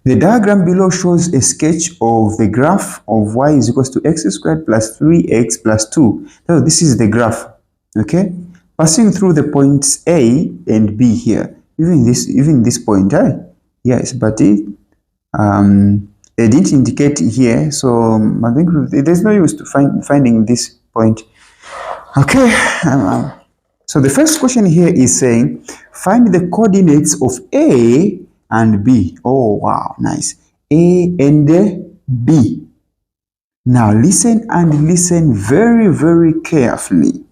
The diagram below shows a sketch of the graph of y is equals to x squared plus 3x plus 2. So this is the graph, okay? Passing through the points A and B here. Even this point, right? Yes, but it didn't indicate here, so I think there's no use to finding this point. Okay, so the first question here is saying, find the coordinates of A and B. Oh, wow, nice. A and B. Now listen and listen very, very carefully.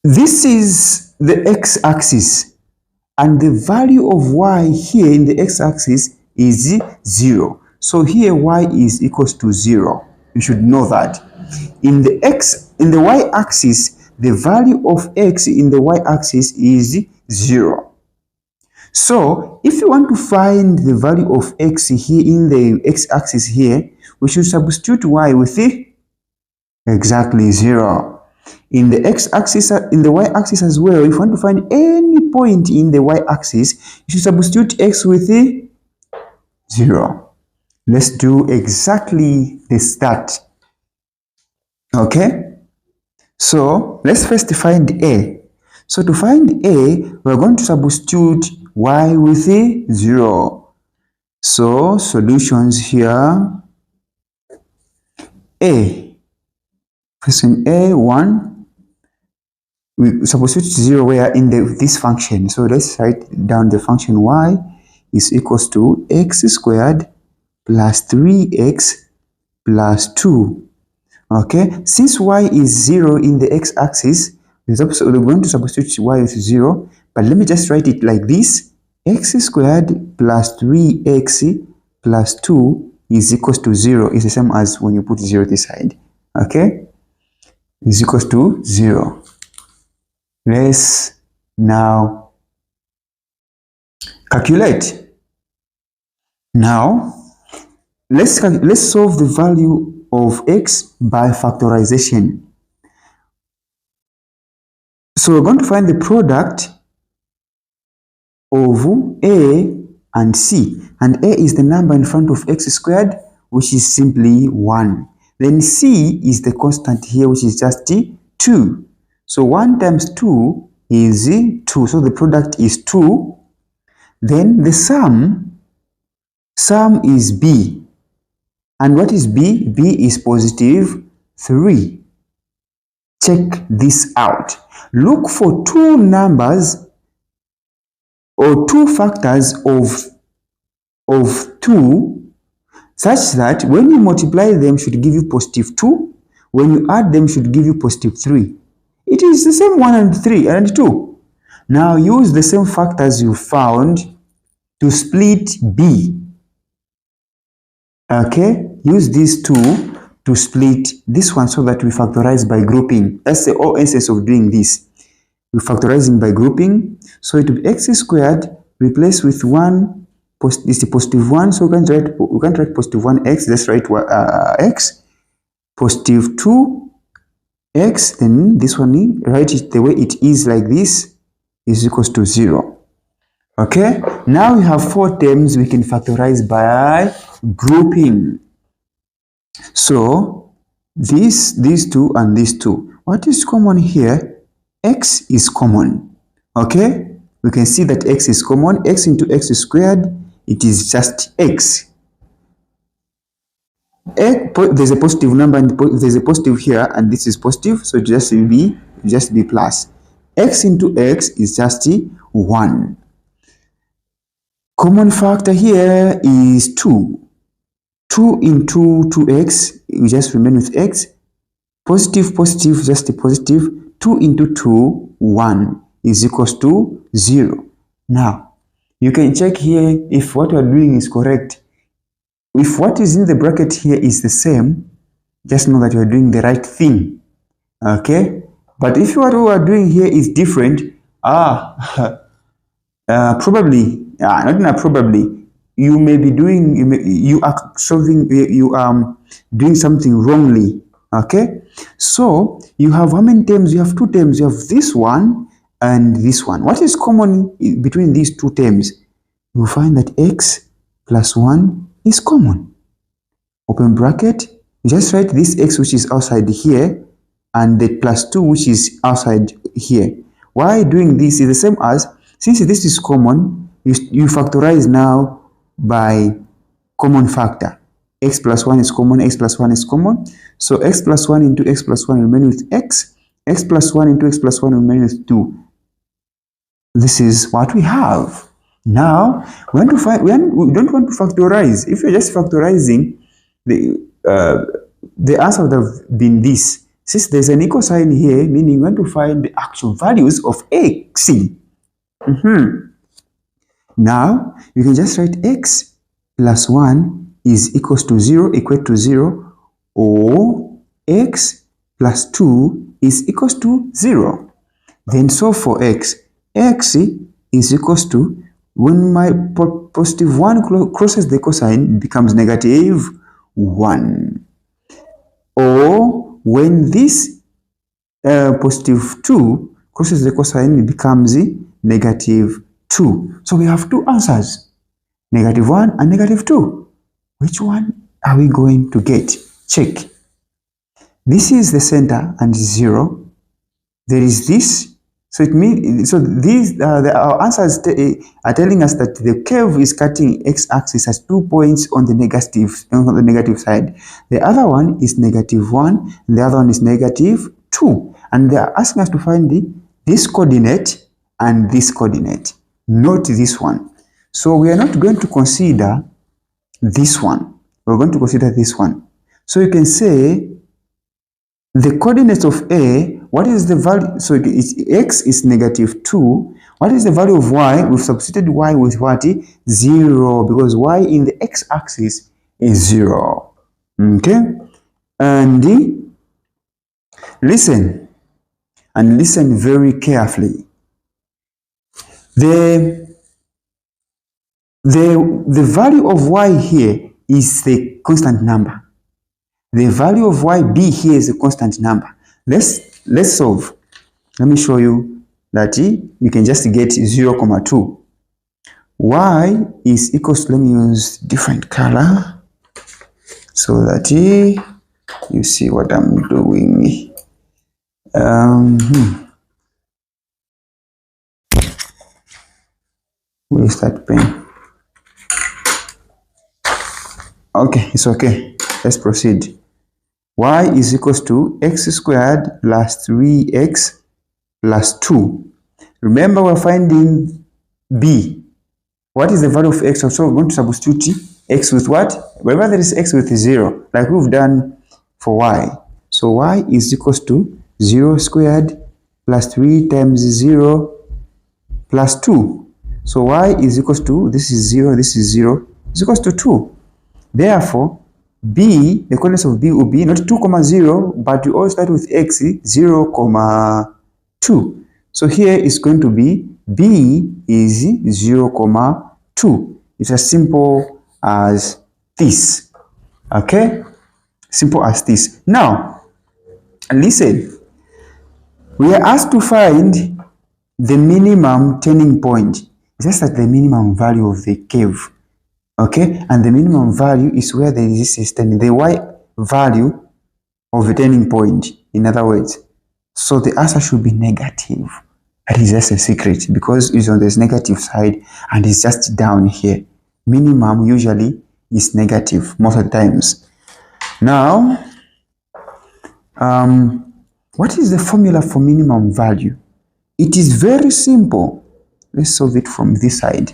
This is the x-axis, and the value of y here in the x-axis is 0. So here y is equals to 0. You should know that. In the y-axis, the value of x in the y-axis is 0. So if you want to find the value of x here in the x-axis here, we should substitute y with exactly 0. In the x-axis, in the y-axis as well, if you want to find any point in the y-axis, you should substitute x with 0. Let's do exactly the start. Okay? So let's first find A. So to find A, we're going to substitute y with 0. So solutions here. A. Question A, 1. We substitute 0 where in this function. So let's write down the function y is equals to x squared plus 3x plus 2. Okay, since y is 0 in the x-axis, we're going to substitute y with 0, but let me just write it like this. X squared plus 3x plus 2 is equals to 0. It's the same as when you put 0 this side. Okay, is equals to 0. Let's now calculate. Now let's solve the value of x by factorization. So we're going to find the product of a and c, and a is the number in front of x squared, which is simply 1. Then c is the constant here, which is just 2. So 1 times 2 is 2. So the product is 2. Then the sum is b. And what is b? b is positive 3. Check this out. Look for two numbers or two factors of 2 such that when you multiply them should give you positive 2. When you add them should give you positive 3. It is the same 1 and 3 and 2. Now use the same factors you found to split b. Okay, use these two to split this one so that we factorize by grouping. That's the whole essence of doing this. We're factorizing by grouping. So it will be x squared replaced with 1 is the positive 1. So we can't write positive 1x. Let's write x positive 2x. Then this one, write it the way it is like this, is equals to 0. Okay, now we have 4 terms we can factorize by grouping. So these two and these two. What is common here? X is common. Okay, we can see that x is common. X into x squared, it is just x. There's a positive number and there's a positive here, and this is positive, so just be plus. X into x is just 1. Common factor here is 2. 2 into 2x, we just remain with x. Positive, just a positive. 2 into 2, 1 is equals to 0. Now, you can check here if what you are doing is correct. If what is in the bracket here is the same, just know that you are doing the right thing. Okay? But if what you are doing here is different, probably, not probably, you may be doing, you are doing something wrongly. Okay, so you have how many terms? You have 2 terms. You have this one and this one. What is common between these 2 terms? you find that x plus 1 is common. Open bracket, you just write this x which is outside here and the plus 2 which is outside here. Why doing this is the same as, since this is common, you factorize now by common factor. X plus 1 is common, x plus 1 is common. So x plus 1 into x plus 1 will remain with x. X plus 1 into x plus 1 will remain with 2. This is what we have. Now, we don't want to factorize. If you're just factorizing, the answer would have been this. Since there's an equal sign here, meaning we want to find the actual values of x. Now, you can just write x plus 1 is equals to 0, equate to 0, or x plus 2 is equals to 0. Then so for x is equals to, when my positive 1 crosses the cosine, it becomes negative 1. Or when this positive 2 crosses the cosine, it becomes negative 2. So we have two answers, negative 1 and negative 2. Which one are we going to get? Check. This is the center and 0. There is this. So it means, so these our answers are telling us that the curve is cutting x-axis at 2 points on the negative side. The other one is negative 1, and the other one is negative 2. And they are asking us to find this coordinate and this coordinate, not this one. So we are not going to consider this one. We're going to consider this one. So you can say the coordinates of A, what is the value? So x is negative 2. What is the value of y? We've substituted y with what? 0, because y in the x-axis is 0. Okay? And listen very carefully. The value of y here is the constant number. The value of yb here is a constant number. Let's solve. Let me show you that you can just get 0, 2. Y is equals to, let me use different color so that you see what I'm doing. Where's that pen? Okay, it's okay. Let's proceed. Y is equals to x squared plus 3x plus 2. Remember, we're finding b. What is the value of x? So we're going to substitute x with what? Wherever there is x with 0, like we've done for y. So y is equals to 0 squared plus 3 times 0 plus 2. So y is equals to, this is 0, this is 0, is equals to 2. Therefore, b, the coordinates of b will be not 2, 0, but you always start with x, 0, 2. So here is going to be b is 0, 2. It's as simple as this. Okay? Simple as this. Now, listen. We are asked to find the minimum turning point. It's just at the minimum value of the curve. Okay, and the minimum value is where there is this turning, the y value of the turning point, in other words. So the answer should be negative. That is just a secret, because it's on this negative side and it's just down here. Minimum usually is negative most of the times. Now, what is the formula for minimum value? It is very simple. Let's solve it from this side.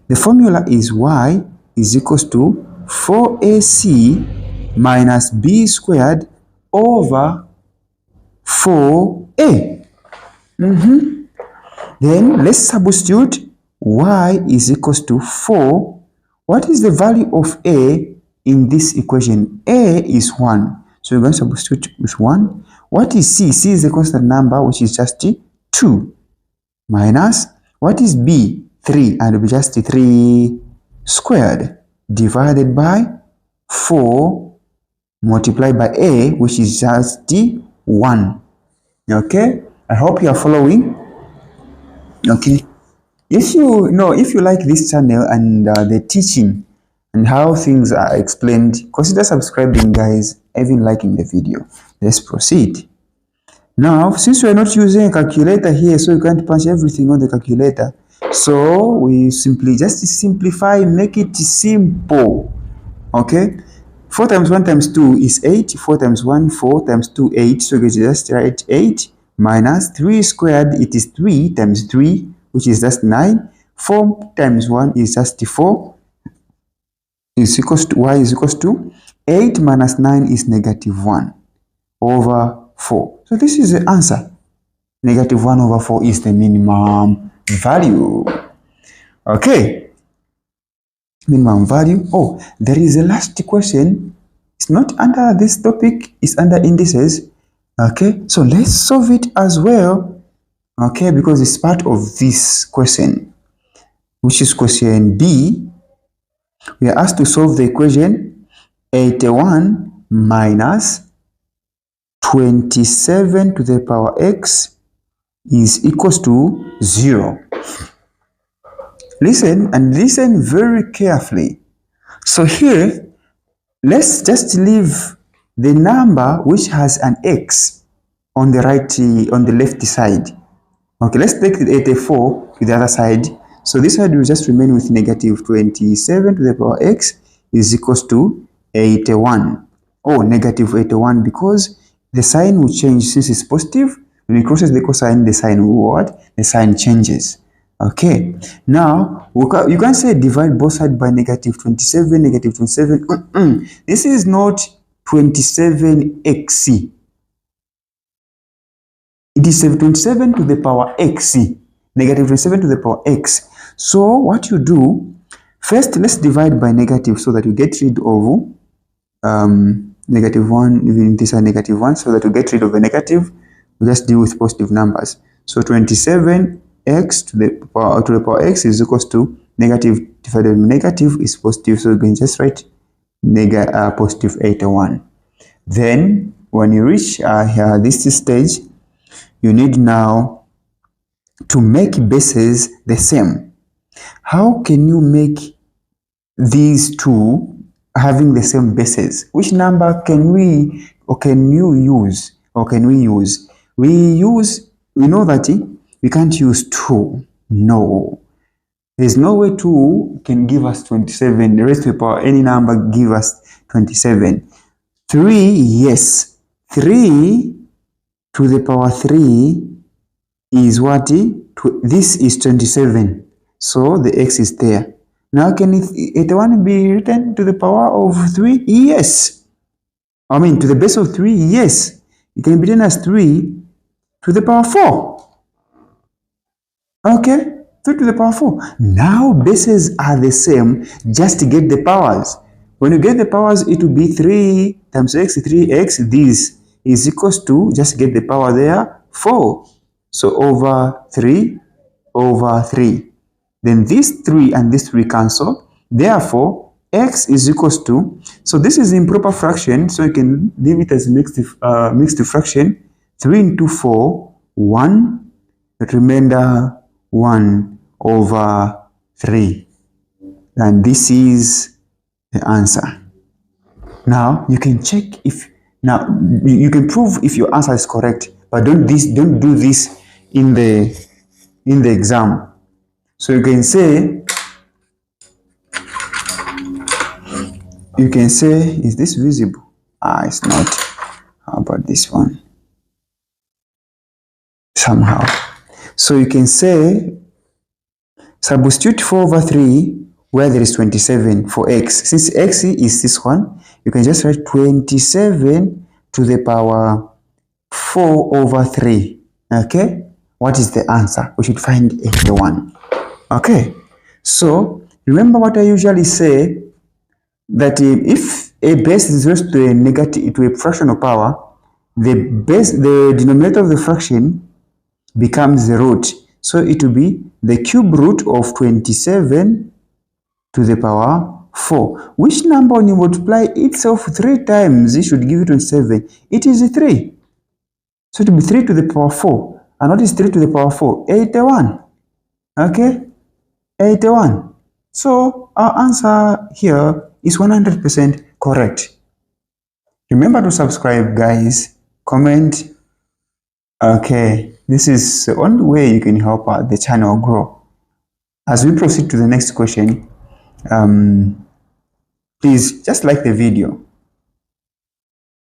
The formula is y is equals to 4ac minus b squared over 4a. Then let's substitute y is equals to 4. What is the value of a in this equation? A is 1. So we're going to substitute with 1. What is c? C is the constant number, which is just 2. Minus, what is b? 3, and it will be just 3 squared divided by 4 multiplied by a, which is just 1. Okay, I hope you are following. Okay, If you like this channel and the teaching and how things are explained, consider subscribing, guys, even liking the video. Let's proceed. Now, since we are not using a calculator here, so you can't punch everything on the calculator, so we simply just simplify, make it simple. Okay, 4 times 1 times 2 is 8. 4 times 1, 4 times 2, 8. So we just write 8 minus 3 squared. It is 3 times 3, which is just 9. 4 times 1 is just 4. Is equals to y is equals to 8 minus 9 is negative 1 over 4. So this is the answer. Negative 1 over 4 is the minimum value. Okay. Minimum value. Oh, there is a last question. It's not under this topic, it's under indices. Okay, so let's solve it as well. Okay, because it's part of this question, which is question B. We are asked to solve the equation 81 minus 27 to the power x is equals to 0. Listen and listen very carefully. So here, let's just leave the number which has an x on the left side. Okay, let's take the 84 to the other side. So this side will just remain with negative 27 to the power x is equals to 81. Oh, negative 81, because the sign will change. Since it's positive, when it crosses the cosine, the sign will what? The sign changes. Okay, now you can say divide both sides by negative 27, negative 27. This is not 27x. It is 27 to the power x, negative 27 to the power x. So what you do, first let's divide by negative so that you get rid of negative 1, even this are negative 1, so that you get rid of a negative. We just deal with positive numbers. So 27x to the power x is equals to negative divided by negative is positive. So you can just write positive 81. Then when you reach this stage, you need now to make bases the same. How can you make these two having the same bases? Which number can we use? We know that we can't use 2. No. There's no way 2 can give us 27. The rest of the power, any number give us 27. 3, yes. 3 to the power 3 is what? This is 27. So the x is there. Now can 81 be written to the power of 3? Yes. I mean to the base of 3? Yes. It can be written as 3 to the power 4. Okay. 3 to the power 4. Now bases are the same. Just to get the powers. When you get the powers, it will be 3 times x, 3x. This is equals to, just get the power there, 4. So over 3 over 3. Then this 3 and this 3 cancel. Therefore, x is equals to, so this is improper fraction, so you can leave it as mixed fraction. 3 into 4, 1. Remainder 1 over 3. And this is the answer. Now, you can check if, now you can prove if your answer is correct, but don't do this in the exam. So you can say, is this visible? It's not. How about this one? Somehow. So you can say, substitute 4 over 3 where there is 27 for x. Since x is this one, you can just write 27 to the power 4 over 3. Okay? What is the answer? We should find 81. Okay? So, remember what I usually say, that if a base is raised to a fractional power, the denominator of the fraction becomes the root. So it will be the cube root of 27 to the power 4. Which number, when you multiply itself 3 times, it should give you 27. It is 3. So it will be 3 to the power 4. And what is 3 to the power 4? 81. Okay? 81. So our answer here is 100% correct. Remember to subscribe, guys. Comment. Okay, this is the only way you can help the channel grow. As we proceed to the next question, please just like the video.